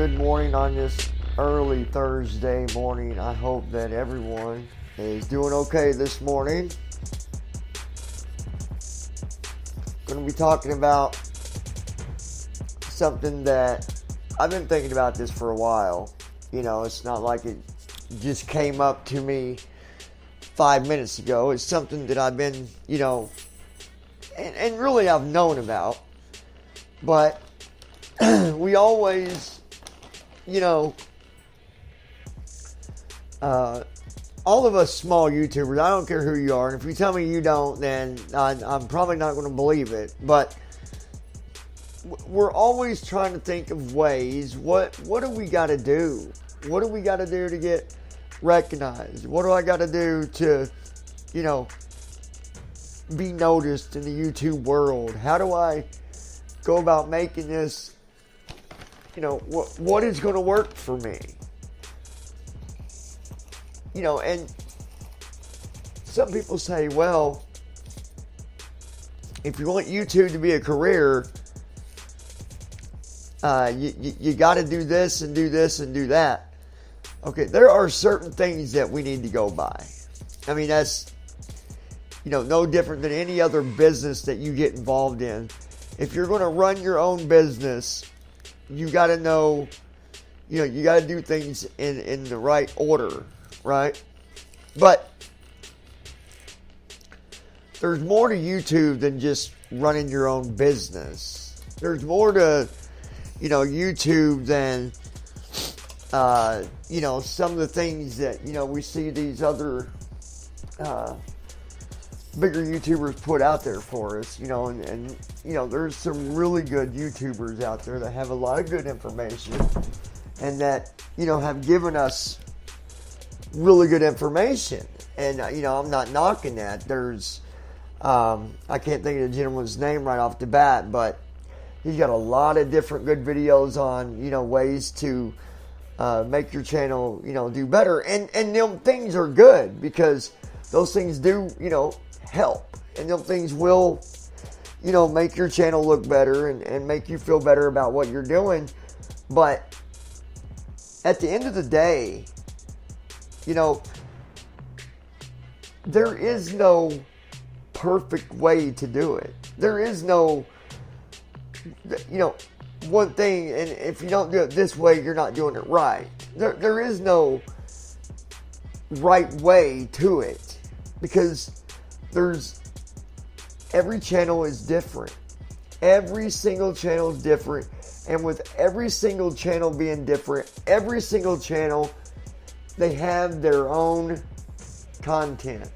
good morning on this early Thursday morning. I hope that everyone is doing okay this morning. Going to be talking about something that I've been thinking about this for a while. You know, it's not like it just came up to me 5 minutes ago. It's something that I've been, and really I've known about. But we always, all of us small YouTubers, I don't care who you are, and if you tell me you don't, then I'm probably not going to believe it, but we're always trying to think of ways, what do we got to do? What do we got to do to get recognized? What do I got to do to, be noticed in the YouTube world? How do I go about making this, what is going to work for me? And some people say, well, if you want YouTube to be a career, you got to do this and do this and do that. Okay, there are certain things that we need to go by. I mean, that's, no different than any other business that you get involved in. If you're going to run your own business, you got to know, you got to do things in the right order, right? But there's more to YouTube than just running your own business. There's more to, YouTube than, some of the things that, we see these other bigger YouTubers put out there for us, and there's some really good YouTubers out there that have a lot of good information and that, have given us really good information. And, I'm not knocking that. There's, I can't think of the gentleman's name right off the bat, but he's got a lot of different good videos on, ways to make your channel, do better. And them things are good because those things do, help. And them things will, make your channel look better and make you feel better about what you're doing. But at the end of the day, there is no perfect way to do it. There is no, one thing, and if you don't do it this way, you're not doing it right. There is no right way to it because every channel is different. Every single channel is different. And with every single channel being different, every single channel, they have their own content.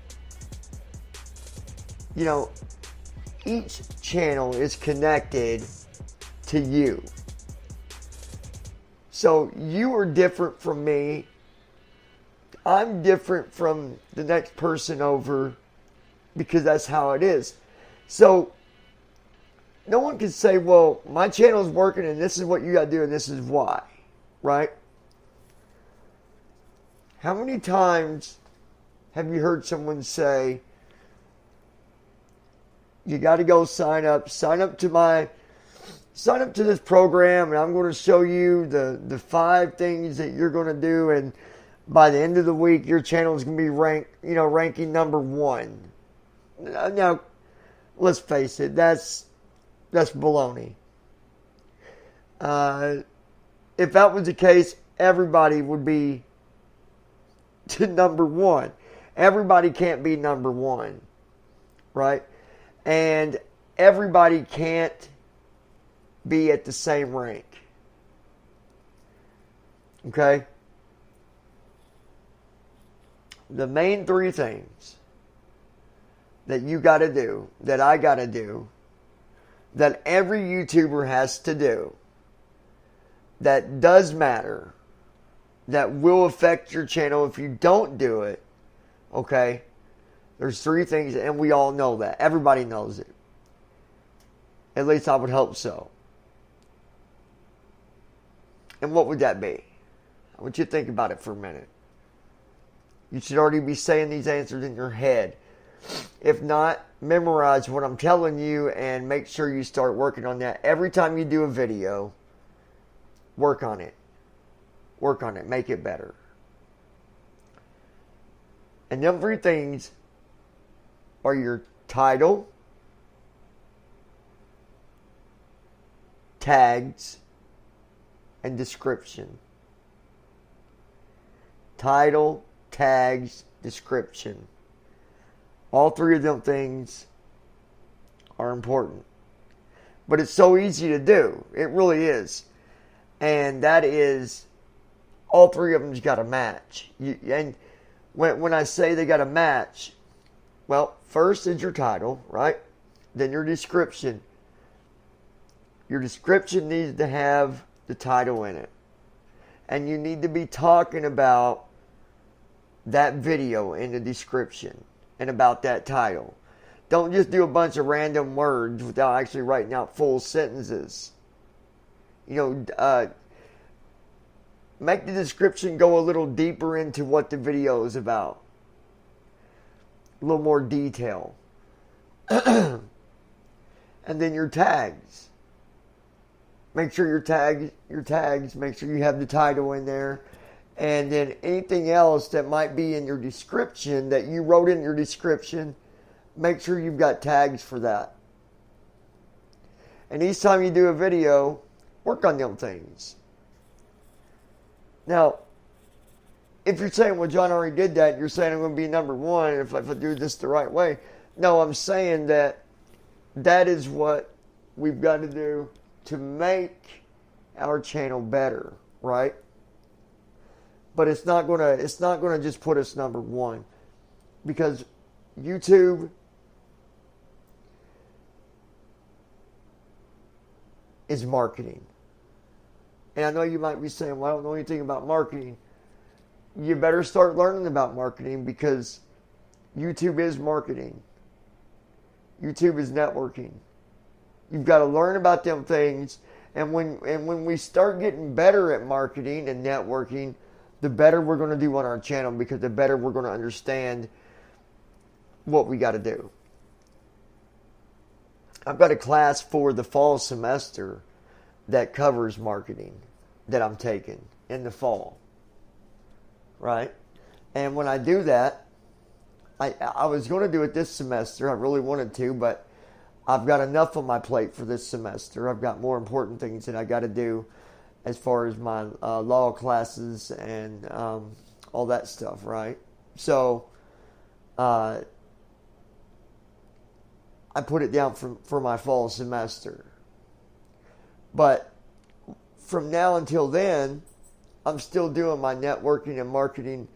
Each channel is connected to you. So you are different from me. I'm different from the next person over because that's how it is. So no one can say, well, my channel is working and this is what you got to do and this is why, right? How many times have you heard someone say, you got to go sign up to this program and I'm going to show you the 5 things that you're going to do, and by the end of the week your channel is going to be ranking number 1. Now, let's face it, that's baloney. If that was the case, everybody would be to number 1. Everybody can't be number 1, right? And everybody can't be at the same rank. Okay? The main 3 things that you got to do, that I got to do, that every YouTuber has to do, that does matter, that will affect your channel if you don't do it, okay? There's 3 things, and we all know that. Everybody knows it. At least I would hope so. And what would that be? I want you to think about it for a minute. You should already be saying these answers in your head. If not, memorize what I'm telling you and make sure you start working on that. Every time you do a video, work on it. Work on it. Make it better. And them three things are your title, tags, and description. Title, tags, description. All three of them things are important. But it's so easy to do. It really is. And that is, all three of them's got to match. And when I say they got to match, well, first is your title, right? Then your description. Your description needs to have the title in it. And you need to be talking about that video in the description and about that title. Don't just do a bunch of random words without actually writing out full sentences. Make the description go a little deeper into what the video is about. A little more detail. And then your tags. Make sure your tags, make sure you have the title in there. And then anything else that might be in your description that you wrote in your description, make sure you've got tags for that. And each time you do a video, work on them things. Now, if you're saying, well, John already did that, you're saying I'm going to be number one if I do this the right way. No, I'm saying that is what we've got to do to make our channel better, right? But it's not gonna just put us number one, because YouTube is marketing. And I know you might be saying, well, I don't know anything about marketing. You better start learning about marketing, because YouTube is marketing. YouTube is networking. You've got to learn about them things. And when we start getting better at marketing and networking, the better we're going to do on our channel, because the better we're going to understand what we got to do. I've got a class for the fall semester that covers marketing that I'm taking in the fall. Right? And when I do that, I was going to do it this semester. I really wanted to, but I've got enough on my plate for this semester. I've got more important things that I got to do as far as my law classes and all that stuff, right? So I put it down for my fall semester. But from now until then, I'm still doing my networking and marketing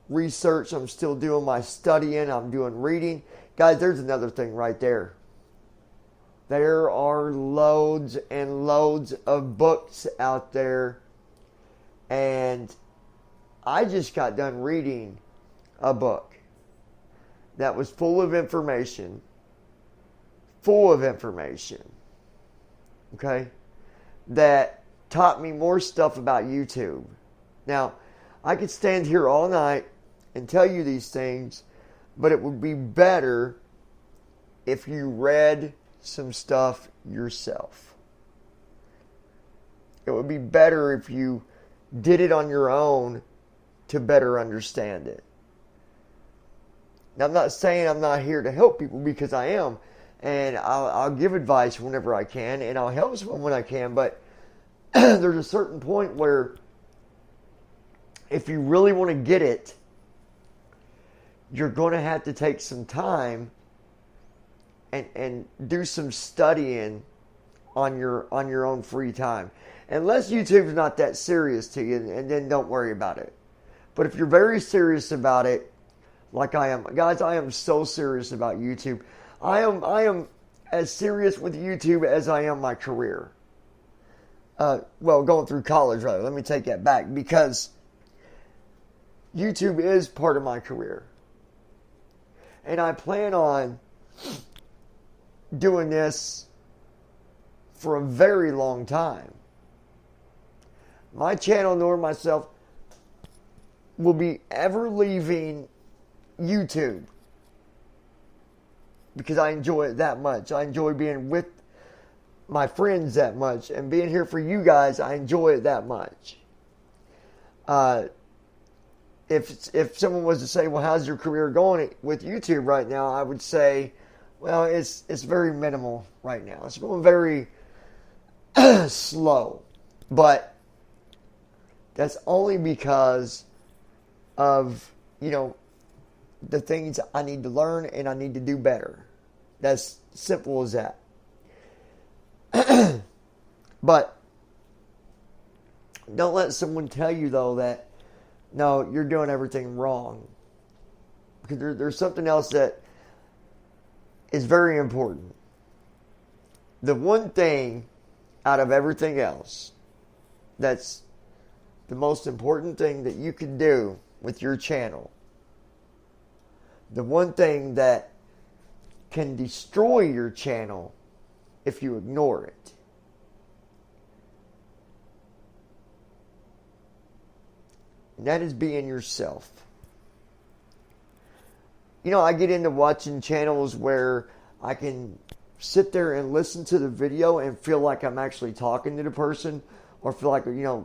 research. I'm still doing my studying. I'm doing reading. Guys, there's another thing right there. There are loads and loads of books out there. And I just got done reading a book that was full of information. Okay? That taught me more stuff about YouTube. Now, I could stand here all night and tell you these things, but it would be better if you read some stuff yourself. It would be better if you did it on your own to better understand it. Now, I'm not saying I'm not here to help people, because I am, and I'll give advice whenever I can, and I'll help someone when I can, but there's a certain point where if you really want to get it, you're going to have to take some time and do some studying on your own free time. Unless YouTube's not that serious to you, and then don't worry about it. But if you're very serious about it, like I am, guys, I am so serious about YouTube. I am as serious with YouTube as I am my career. Well, going through college, rather. Let me take that back, because YouTube is part of my career. And I plan on doing this for a very long time. My channel nor myself will be ever leaving YouTube, because I enjoy it that much. I enjoy being with my friends that much, and being here for you guys, I enjoy it that much. Uh, if someone was to say, well, how's your career going with YouTube right now? I would say, well, it's very minimal right now. It's going very slow. But that's only because of, the things I need to learn and I need to do better. That's simple as that. But don't let someone tell you, though, that, no, you're doing everything wrong. Because there's something else that is very important. The one thing out of everything else that's the most important thing that you can do with your channel, the one thing that can destroy your channel if you ignore it, and that is being yourself. I get into watching channels where I can sit there and listen to the video and feel like I'm actually talking to the person, or feel like,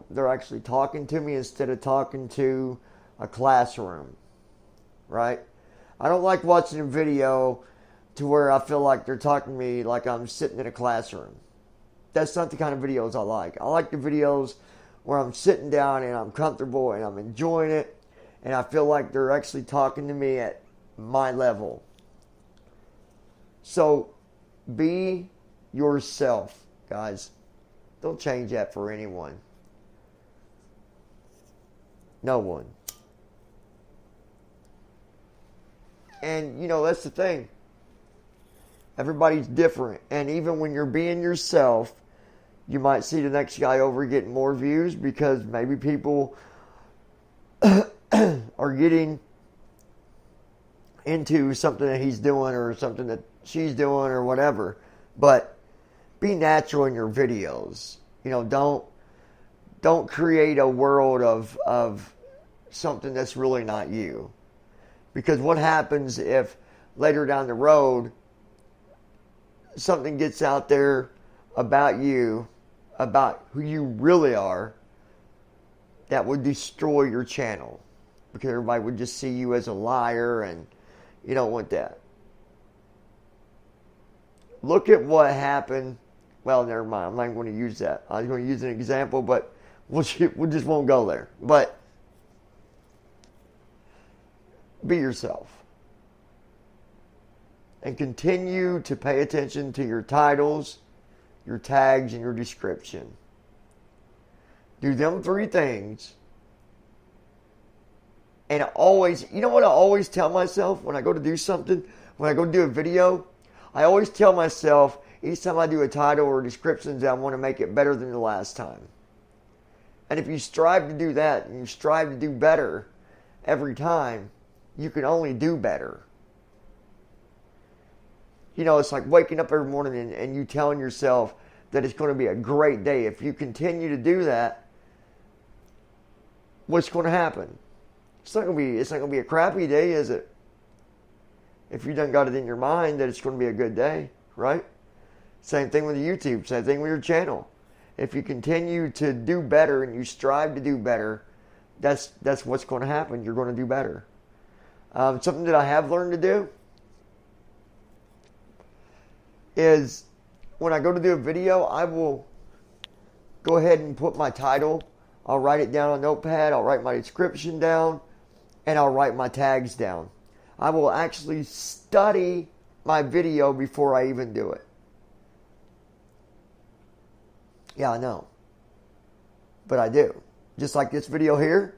they're actually talking to me instead of talking to a classroom, right? I don't like watching a video to where I feel like they're talking to me like I'm sitting in a classroom. That's not the kind of videos I like. I like the videos where I'm sitting down and I'm comfortable and I'm enjoying it, and I feel like they're actually talking to me at my level. So be yourself, guys. Don't change that for anyone. No one. And, that's the thing. Everybody's different. And even when you're being yourself, you might see the next guy over getting more views because maybe people are getting into something that he's doing or something that she's doing or whatever. But be natural in your videos. Don't create a world of something that's really not you. Because what happens if later down the road something gets out there about you, about who you really are, that would destroy your channel? Because everybody would just see you as a liar, and you don't want that. Look at what happened. Well, never mind. I'm not going to use that. I was going to use an example, but we just won't go there. But be yourself. And continue to pay attention to your titles, your tags, and your description. Do them 3 things. And always, what I always tell myself when I go to do something, when I go do a video, I always tell myself, each time I do a title or descriptions, I want to make it better than the last time. And if you strive to do that, and you strive to do better every time, you can only do better. It's like waking up every morning and you telling yourself that it's going to be a great day. If you continue to do that, what's going to happen? It's not going to be a crappy day, is it? If you done got it in your mind that it's going to be a good day, right? Same thing with YouTube. Same thing with your channel. If you continue to do better and you strive to do better, that's what's going to happen. You're going to do better. Something that I have learned to do is when I go to do a video, I will go ahead and put my title. I'll write it down on Notepad. I'll write my description down. And I'll write my tags down. I will actually study my video before I even do it. Yeah, I know. But I do. Just like this video here.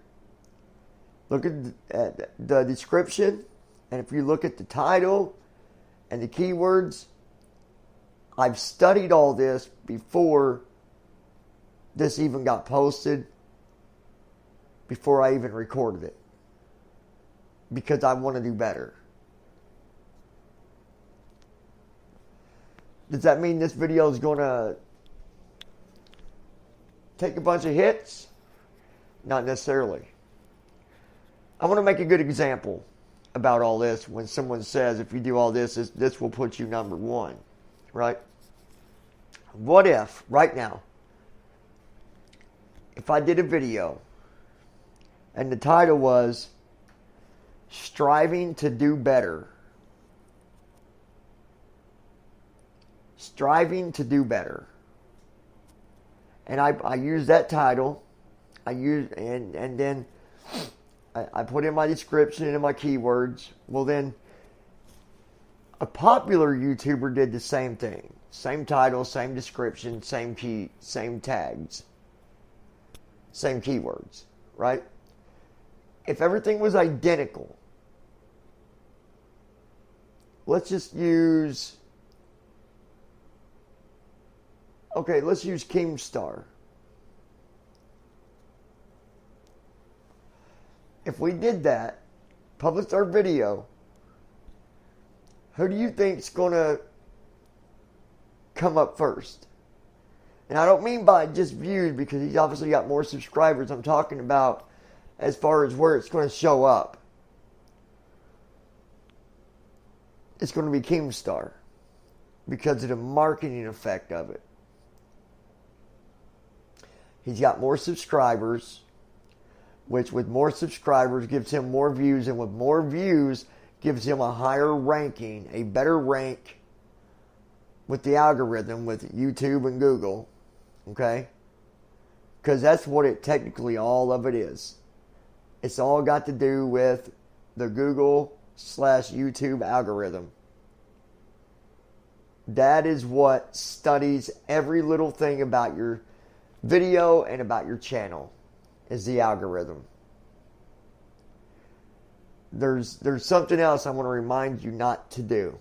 Look at the description. And if you look at the title and the keywords, I've studied all this before this even got posted, before I even recorded it. Because I want to do better. Does that mean this video is going to take a bunch of hits? Not necessarily. I want to make a good example about all this when someone says if you do all this, this will put you number 1. Right? What if, right now, if I did a video And the title was Striving to Do Better. Striving to Do Better. And I used that title. And then I put in my description and my keywords. Well, then a popular YouTuber did the same thing. Same title, same description, same tags, same keywords, right? If everything was identical, let's use Keemstar. If we did that, published our video, who do you think's going to come up first? And I don't mean by just views, because he's obviously got more subscribers. I'm talking about as far as where it's going to show up. It's going to be Keemstar because of the marketing effect of it. He's got more subscribers, which with more subscribers gives him more views, and with more views gives him a higher ranking, a better rank with the algorithm, with YouTube and Google, okay? Because that's what it technically, all of it is. It's all got to do with the Google/YouTube algorithm. That is what studies every little thing about your video and about your channel, is the algorithm. There's something else I want to remind you not to do.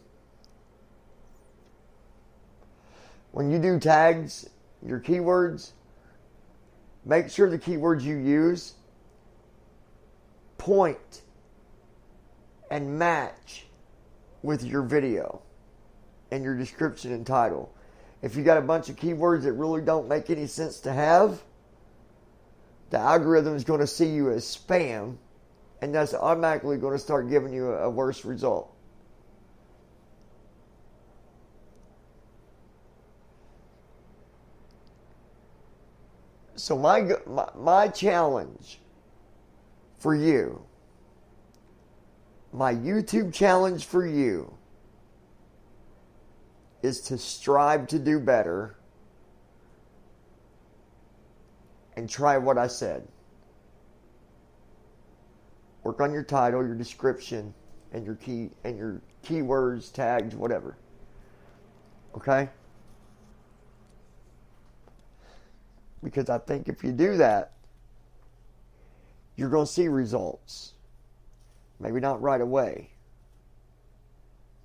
When you do tags, your keywords, make sure the keywords you use point and match with your video and your description and title. If you got a bunch of keywords that really don't make any sense to have, the algorithm is going to see you as spam, and that's automatically going to start giving you a worse result. So my challenge for you, my YouTube challenge for you, is to strive to do better and try what I said. Work on your title, your description, and your keywords, tags, whatever. Okay? Because I think if you do that, you're going to see results. Maybe not right away.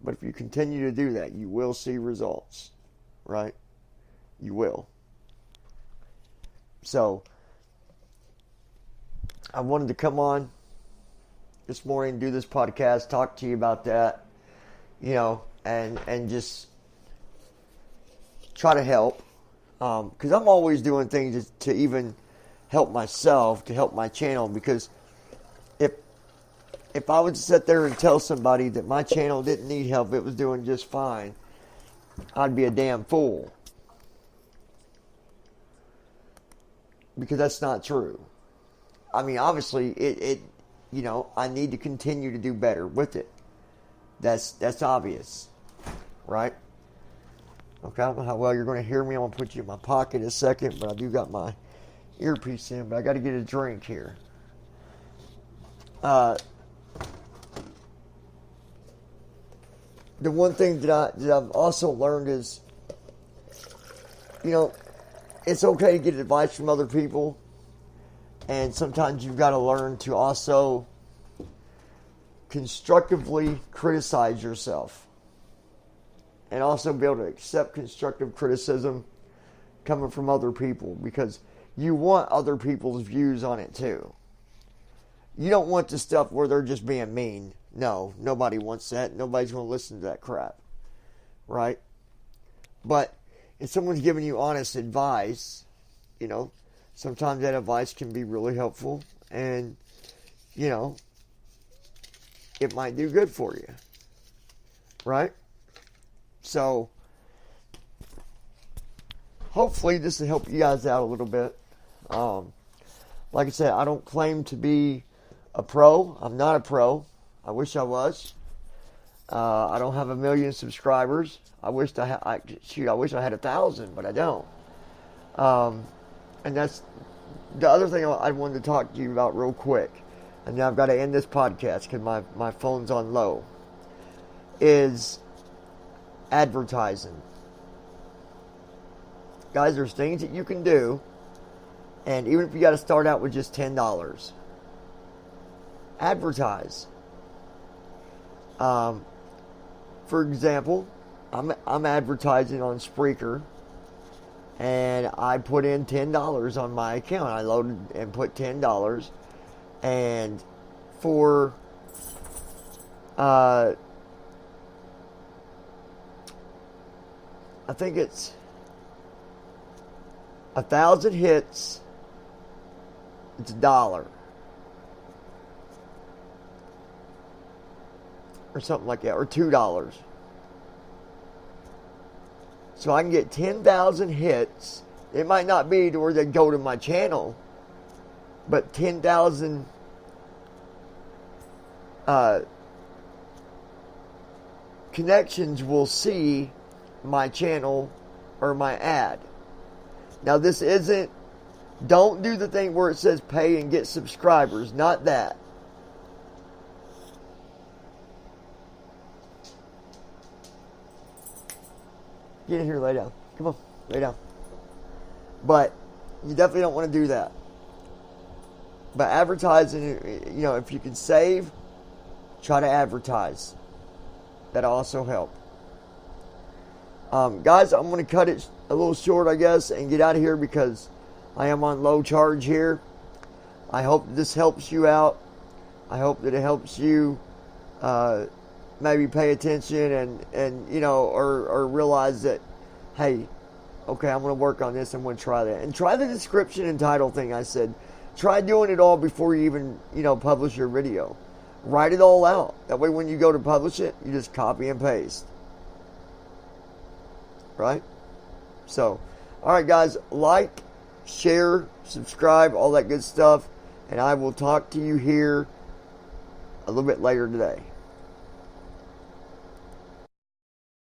But if you continue to do that, you will see results. Right? You will. So, I wanted to come on this morning, do this podcast, talk to you about that, and just try to help. Because I'm always doing things to even help myself, to help my channel. Because if I would sit there and tell somebody that my channel didn't need help, it was doing just fine, I'd be a damn fool. Because that's not true. I mean, obviously, I need to continue to do better with it. That's obvious, right? Okay, I don't know how well you're going to hear me. I'm going to put you in my pocket in a second, but I do got my earpiece in, but I got to get a drink here. The one thing that I've also learned is, it's okay to get advice from other people, and sometimes you've got to learn to also constructively criticize yourself, and also be able to accept constructive criticism coming from other people, because you want other people's views on it too. You don't want the stuff where they're just being mean. No, nobody wants that. Nobody's going to listen to that crap, right? But if someone's giving you honest advice, sometimes that advice can be really helpful, and, it might do good for you, right? So, hopefully this will help you guys out a little bit. Like I said, I don't claim to be a pro. I'm not a pro. I wish I was. I don't have 1 million subscribers. I wish I wish I had 1,000, but I don't. And that's the other thing I wanted to talk to you about real quick. And now I've got to end this podcast because my phone's on low. Is advertising. Guys, there's things that you can do. And even if you got to start out with just $10, advertise. For example, I'm advertising on Spreaker, and I put in $10 on my account. I loaded and put $10, and for I think it's 1,000 hits. It's $1 or something like that, or $2. So I can get 10,000 hits. It might not be to where they go to my channel, but 10,000 connections will see my channel or my ad. Now this isn't, don't do the thing where it says pay and get subscribers. Not that. Get in here, lay down. Come on, lay down. But you definitely don't want to do that. But advertising, you know, if you can save, try to advertise. That'll also help. Guys, I'm going to cut it a little short, I guess, and get out of here because I am on low charge here. I hope this helps you out. I hope that it helps you maybe pay attention and you know, or realize that, hey, okay, I'm going to work on this. I'm going to try that. And try the description and title thing I said. Try doing it all before you even, you know, publish your video. Write it all out. That way when you go to publish it, you just copy and paste. Right? So, alright guys, like, share, subscribe, all that good stuff. And I will talk to you here a little bit later today.